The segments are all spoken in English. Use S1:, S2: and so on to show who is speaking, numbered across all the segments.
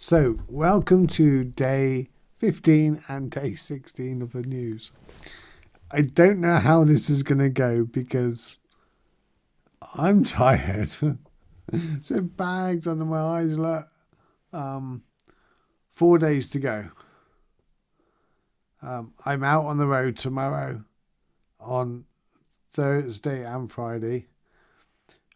S1: So, welcome to day 15 and day 16 of the news. I don't know how this is going to go because I'm tired. So, bags under my eyes, look. 4 days to go. I'm out on the road tomorrow, on Thursday and Friday.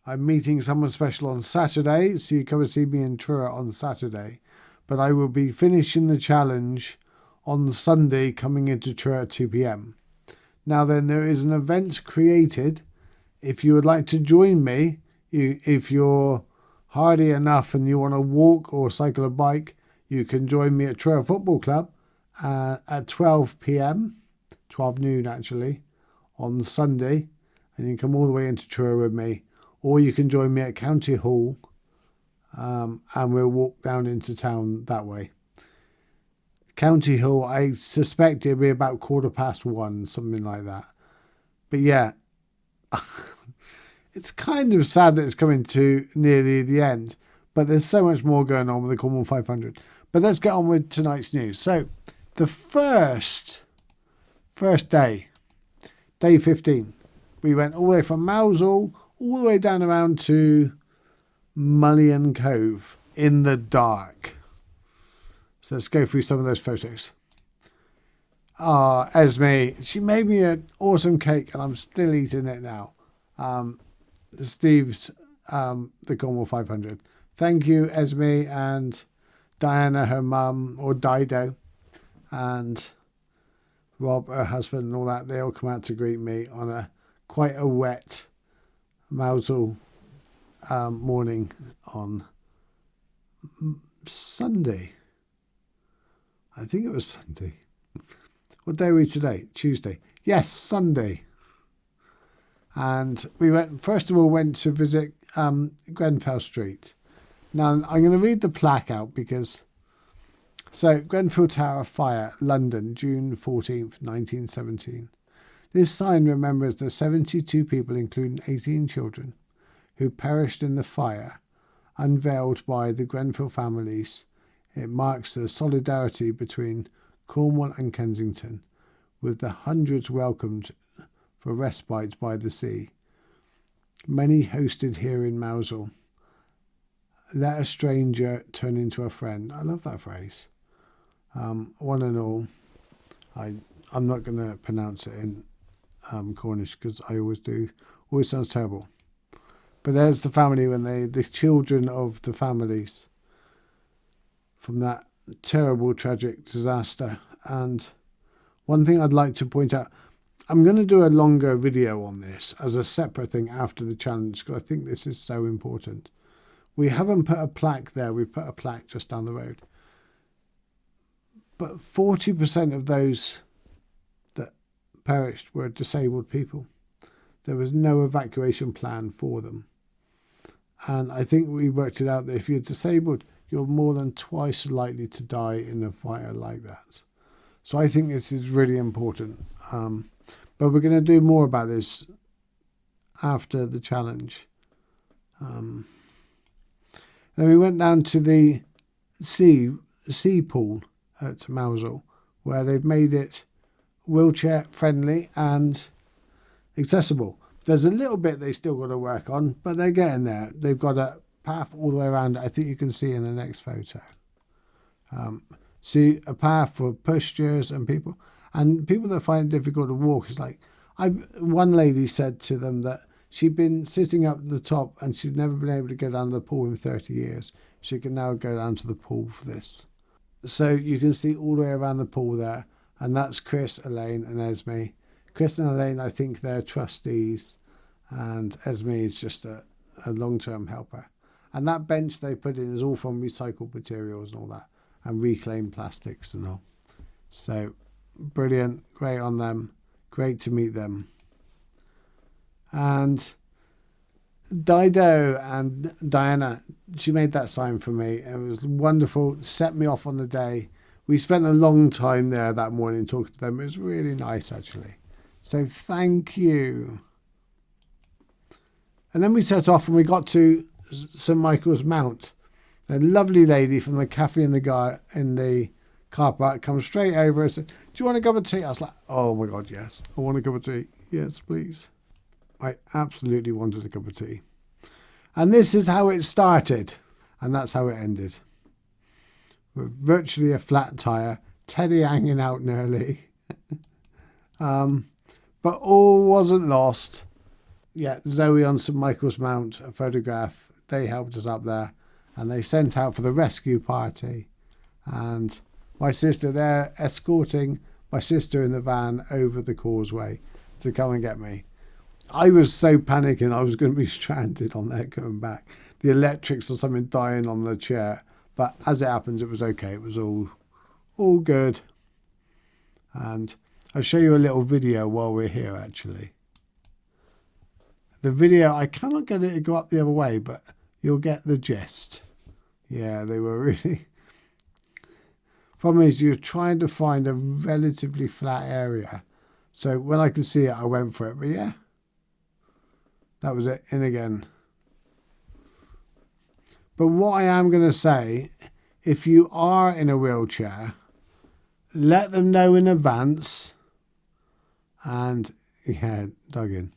S1: I'm meeting someone special on Saturday, so you come and see me in Truro on Saturday. But I will be finishing the challenge on Sunday, coming into Truro at 2 p.m. Now then, there is an event created. If you would like to join me, if you're hardy enough and you want to walk or cycle or bike, you can join me at Truro Football Club at 12 p.m, 12 noon actually, on Sunday. And you can come all the way into Truro with me. Or you can join me at County Hall, and we'll walk down into town that way. County Hall, I suspect it'll be about 1:15, something like that. But yeah, it's kind of sad that it's coming to nearly the end. But there's so much more going on with the Cornwall 500. But let's get on with tonight's news. So, the first day, day 15, we went all the way from Mousehole all the way down around to Mullion Cove in the dark. So let's go through some of those photos. Esme, she made me an awesome cake and I'm still eating it now. Steve's the Cornwall 500. Thank you, Esme, and Diana, her mum, or Dido, and Rob, her husband, and all that. They all come out to greet me on quite a wet Mousehole morning on Sunday. I think it was Sunday. What day are we today? Tuesday. Yes, Sunday. And we went to visit Grenfell Street. Now I'm going to read the plaque out because Grenfell Tower Fire, London, June 14th, 1917. This sign remembers the 72 people, including 18 children, who perished in the fire, unveiled by the Grenfell families. It marks the solidarity between Cornwall and Kensington, with the hundreds welcomed for respite by the sea. Many hosted here in Mousehole. Let a stranger turn into a friend. I love that phrase. One and all. I'm not going to pronounce it in Cornish because I always do. Always sounds terrible. But there's the family when the children of the families from that terrible, tragic disaster. And one thing I'd like to point out, I'm going to do a longer video on this as a separate thing after the challenge because I think this is so important. We haven't put a plaque there. We put a plaque just down the road. But 40% of those that perished were disabled people. There was no evacuation plan for them. And I think we worked it out that if you're disabled, you're more than twice likely to die in a fire like that. So I think this is really important. But we're going to do more about this after the challenge. Then we went down to the sea pool at Mousehole, where they've made it wheelchair friendly and accessible. There's a little bit they still got to work on, but they're getting there. They've got a path all the way around it. I think you can see in the next photo. See a path for pushchairs and people that find it difficult to walk. It's like one lady said to them that she'd been sitting up at the top and she's never been able to go down to the pool in 30 years. She can now go down to the pool for this. So you can see all the way around the pool there. And that's Chris, Elaine and Esme. Chris and Elaine, I think they're trustees. And Esme is just a long-term helper. And that bench they put in is all from recycled materials and all that. And reclaimed plastics and all. So brilliant. Great on them. Great to meet them. And Dido and Diana, she made that sign for me. It was wonderful. Set me off on the day. We spent a long time there that morning talking to them. It was really nice, actually. So thank you. And then we set off and we got to St Michael's Mount. The lovely lady from the cafe in the car park comes straight over and said, "Do you want a cup of tea?" I was like, "Oh my God, yes. I want a cup of tea. Yes, please." I absolutely wanted a cup of tea. And this is how it started. And that's how it ended. With virtually a flat tyre, Teddy hanging out nearly. But all wasn't lost. Yeah, Zoe on St Michael's Mount, a photograph. They helped us up there. And they sent out for the rescue party. And my sister, they're escorting my sister in the van over the causeway to come and get me. I was so panicking I was going to be stranded on there going back. The electrics or something dying on the chair. But as it happens, it was okay. It was all good. And I'll show you a little video while we're here, actually. The video, I cannot get it to go up the other way, but you'll get the gist. Yeah, they were really... Problem is, you're trying to find a relatively flat area. So when I could see it, I went for it. But yeah, that was it. In again. But what I am going to say, if you are in a wheelchair, let them know in advance. And, yeah, dug in.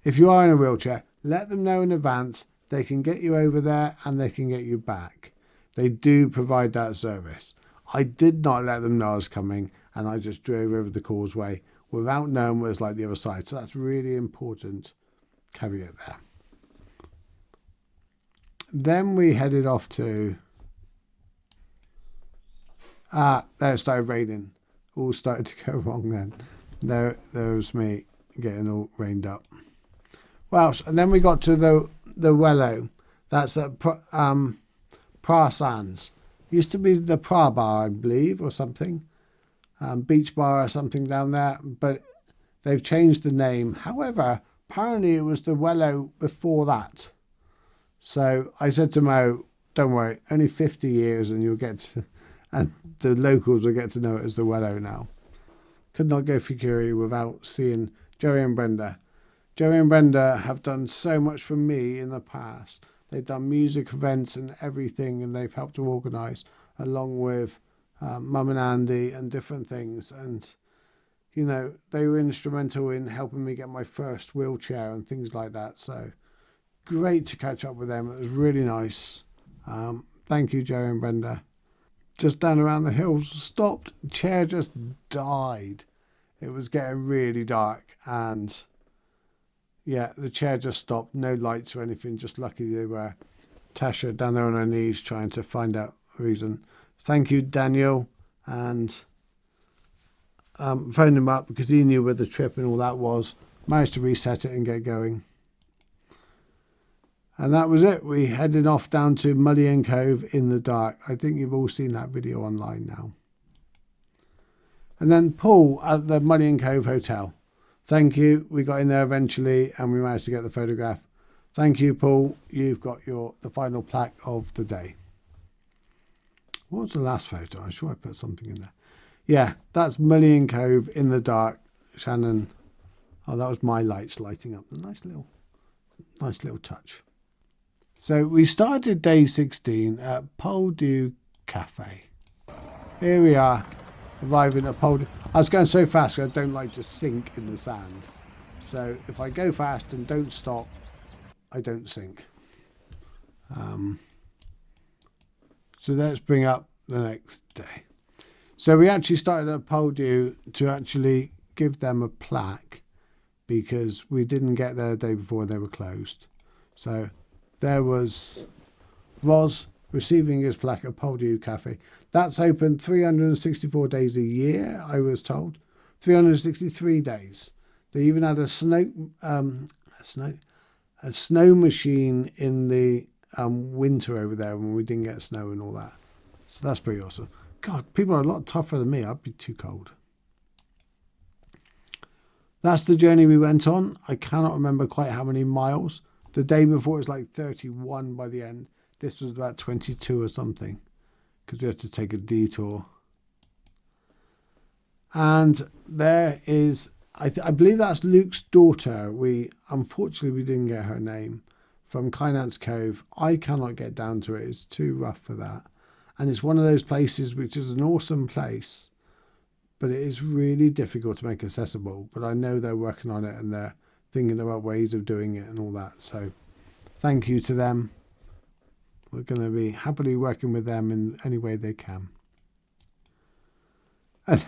S1: If you are in a wheelchair, let them know in advance. They can get you over there and they can get you back. They do provide that service. I did not let them know I was coming, and I just drove over the causeway without knowing what it was like the other side. So that's really important caveat there. Then we headed off to... there it started raining. All started to go wrong then. There was me getting all rained up. Well, and then we got to the Wellow. That's at Pra Sands. Used to be the Pra Bar, I believe, or something. Beach Bar or something down there. But they've changed the name. However, apparently it was the Wellow before that. So I said to Mo, don't worry, only 50 years and you'll get to... And the locals will get to know it as the Wellow now. Could not go for Curie without seeing Joey and Brenda. Joey and Brenda have done so much for me in the past. They've done music events and everything, and they've helped to organise, along with Mum and Andy and different things. And, you know, they were instrumental in helping me get my first wheelchair and things like that. So great to catch up with them. It was really nice. Thank you, Joey and Brenda. Just down around the hills, stopped. Chair just died. It was getting really dark, and yeah, the chair just stopped. No lights or anything. Just lucky they were. Tasha down there on her knees trying to find out the reason. Thank you, Daniel, and phoned him up because he knew where the trip and all that was. Managed to reset it and get going. And that was it. We headed off down to Mullion Cove in the dark. I think you've all seen that video online now. And then Paul at the Mullion Cove Hotel. Thank you. We got in there eventually and we managed to get the photograph. Thank you, Paul. You've got the final plaque of the day. What was the last photo? I'm sure I put something in there. Yeah, that's Mullion Cove in the dark. Shannon. Oh, that was my lights lighting up. A nice little touch. So we started day 16 at Pole du Cafe. Here we are, arriving at Pole du... I was going so fast I don't like to sink in the sand. So if I go fast and don't stop, I don't sink. So let's bring up the next day. So we actually started at Pole du to actually give them a plaque because we didn't get there the day before they were closed. So... there was Roz receiving his plaque at Pole du Cafe. That's open 364 days a year, I was told. 363 days. They even had a snow machine in the winter over there when we didn't get snow and all that. So that's pretty awesome. God, people are a lot tougher than me. I'd be too cold. That's the journey we went on. I cannot remember quite how many miles. The day before it was like 31 by the end. This was about 22 or something because we had to take a detour. And there is, I believe that's Luke's daughter. Unfortunately, we didn't get her name from Kynance Cove. I cannot get down to it. It's too rough for that. And it's one of those places which is an awesome place, but it is really difficult to make accessible. But I know they're working on it and they're thinking about ways of doing it and all that. So thank you to them. We're going to be happily working with them in any way they can. And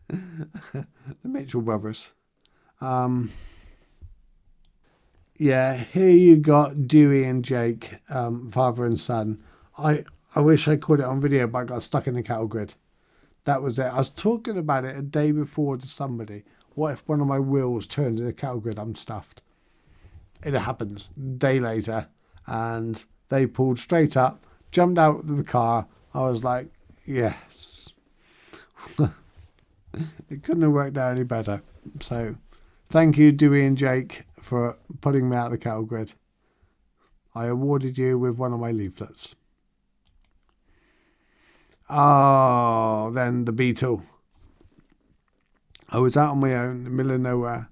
S1: the Mitchell brothers. Yeah, here you got Dewey and Jake, father and son. I wish I caught it on video, but I got stuck in the cattle grid. That was it. I was talking about it a day before to somebody. What if one of my wheels turns in the cattle grid? I'm stuffed. It happens. A day later, and they pulled straight up, jumped out of the car. I was like, yes. It couldn't have worked out any better. So thank you, Dewey and Jake, for putting me out of the cattle grid. I awarded you with one of my leaflets. Oh, then the beetle. I was out on my own in the middle of nowhere.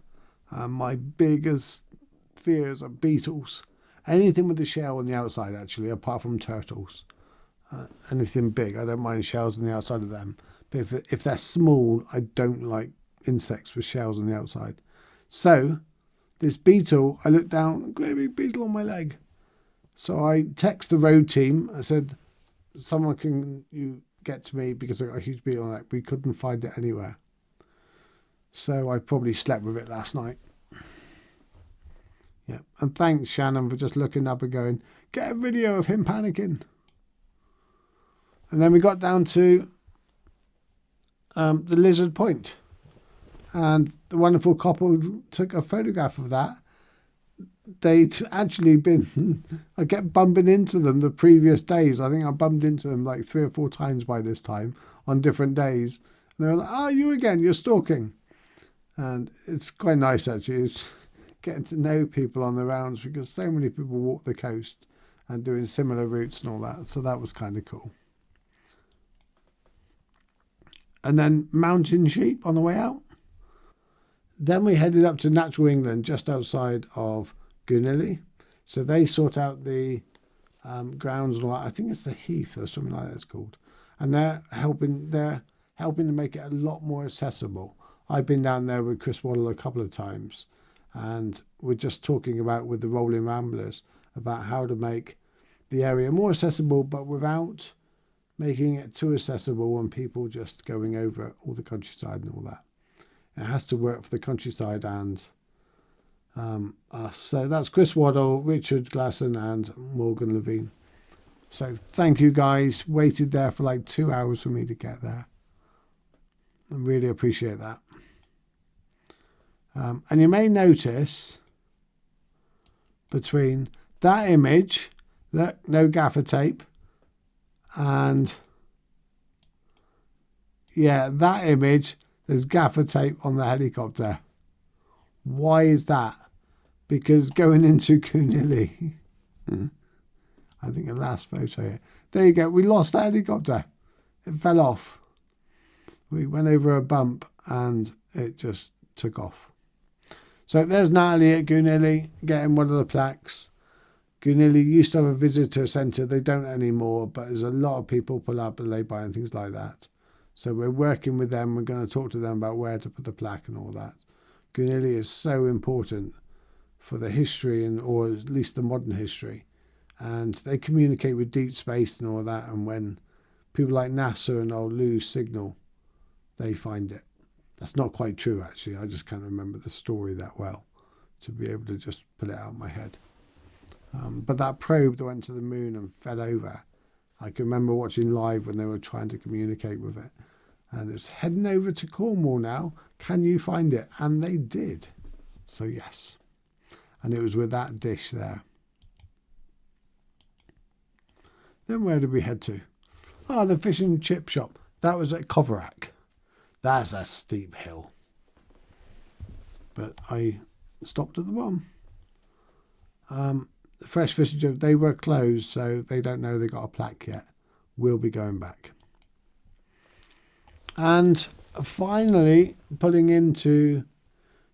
S1: My biggest fears are beetles. Anything with the shell on the outside, actually, apart from turtles. Anything big, I don't mind shells on the outside of them. But if they're small, I don't like insects with shells on the outside. So this beetle, I looked down, great big beetle on my leg. So I text the road team. I said, someone can you get to me because I got a huge beetle on my leg. We couldn't find it anywhere. So I probably slept with it last night. Yeah. And thanks, Shannon, for just looking up and going, get a video of him panicking. And then we got down to the Lizard Point. And the wonderful couple took a photograph of that. They'd actually been, I kept bumping into them the previous days. I think I bumped into them like 3 or 4 times by this time on different days. And they were like, oh, you again, you're stalking. And it's quite nice, actually. It's getting to know people on the rounds because so many people walk the coast and doing similar routes and all that. So that was kind of cool. And then mountain sheep on the way out. Then we headed up to Natural England, just outside of Goonilly. So they sort out the grounds and all that. I think it's the Heath or something like that it's called. And they're helping to make it a lot more accessible. I've been down there with Chris Waddle a couple of times, and we're just talking about with the Rolling Ramblers about how to make the area more accessible, but without making it too accessible and people just going over all the countryside and all that. It has to work for the countryside and us. So that's Chris Waddle, Richard Glasson and Morgan Levine. So thank you guys. Waited there for like 2 hours for me to get there. I really appreciate that. And you may notice between that image, look, no gaffer tape, and yeah, that image, there's gaffer tape on the helicopter. Why is that? Because going into Goonilly, I think the last photo here. There you go. We lost the helicopter. It fell off. We went over a bump and it just took off. So there's Natalie at Goonilly getting one of the plaques. Goonilly used to have a visitor centre. They don't anymore, but there's a lot of people pull up and lay by and things like that. So we're working with them. We're going to talk to them about where to put the plaque and all that. Goonilly is so important for the history and or at least the modern history. And they communicate with deep space and all that. And when people like NASA and all lose signal, they find it. That's not quite true, actually. I just can't remember the story that well to be able to just put it out of my head. But that probe that went to the moon and fell over, I can remember watching live when they were trying to communicate with it. And it's heading over to Cornwall now. Can you find it? And they did. So yes. And it was with that dish there. Then where did we head to? Oh, the fish and chip shop. That was at Coverack. That's a steep hill. But I stopped at the bottom. The fresh fish and chip, they were closed, so they don't know they got a plaque yet. We'll be going back. And finally, pulling into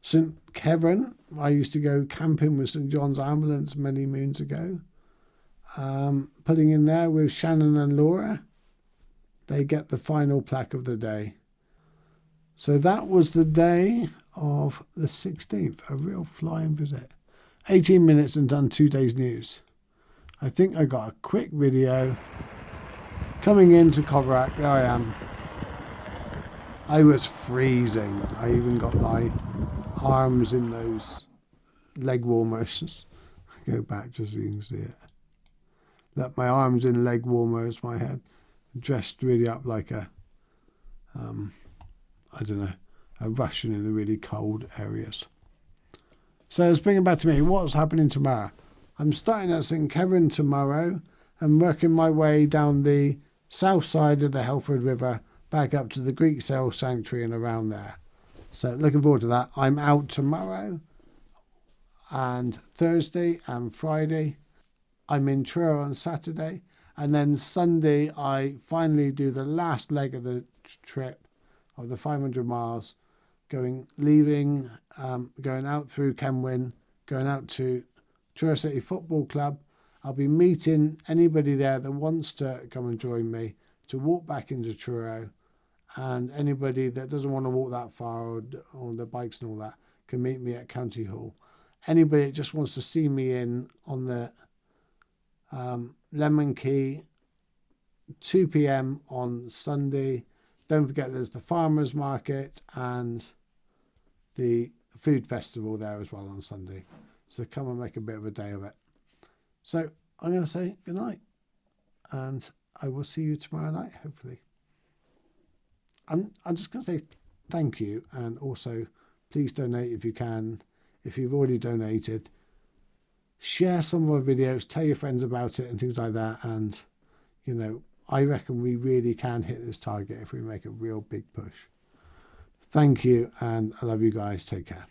S1: St Kevin, I used to go camping with St John's Ambulance many moons ago. Putting in there with Shannon and Laura. They get the final plaque of the day. So that was the day of the 16th, a real flying visit. 18 minutes and done 2 days news. I think I got a quick video. Coming into Coverack, there I am. I was freezing. I even got my arms in those leg warmers. Go back just so you can see it. Look, my arms in leg warmers, my head dressed really up like a, I don't know, a Russian in the really cold areas. So let's bring it back to me. What's happening tomorrow? I'm starting at St Kevin tomorrow and working my way down the south side of the Helford River back up to the Greek Cell Sanctuary and around there. So looking forward to that. I'm out tomorrow and Thursday and Friday. I'm in Truro on Saturday. And then Sunday, I finally do the last leg of the trip of the 500 miles, going out through Kenwyn, going out to Truro City Football Club. I'll be meeting anybody there that wants to come and join me to walk back into Truro, and anybody that doesn't want to walk that far or the bikes and all that can meet me at County Hall. Anybody that just wants to see me in on the Lemon Key, 2 p.m. on Sunday. Don't forget there's the farmers market and the food festival there as well on Sunday. So come and make a bit of a day of it. So I'm going to say good night, and I will see you tomorrow night, hopefully. I'm just going to say thank you, and also please donate if you can. If you've already donated, share some of our videos, tell your friends about it and things like that. And, you know, I reckon we really can hit this target if we make a real big push. Thank you, and I love you guys. Take care.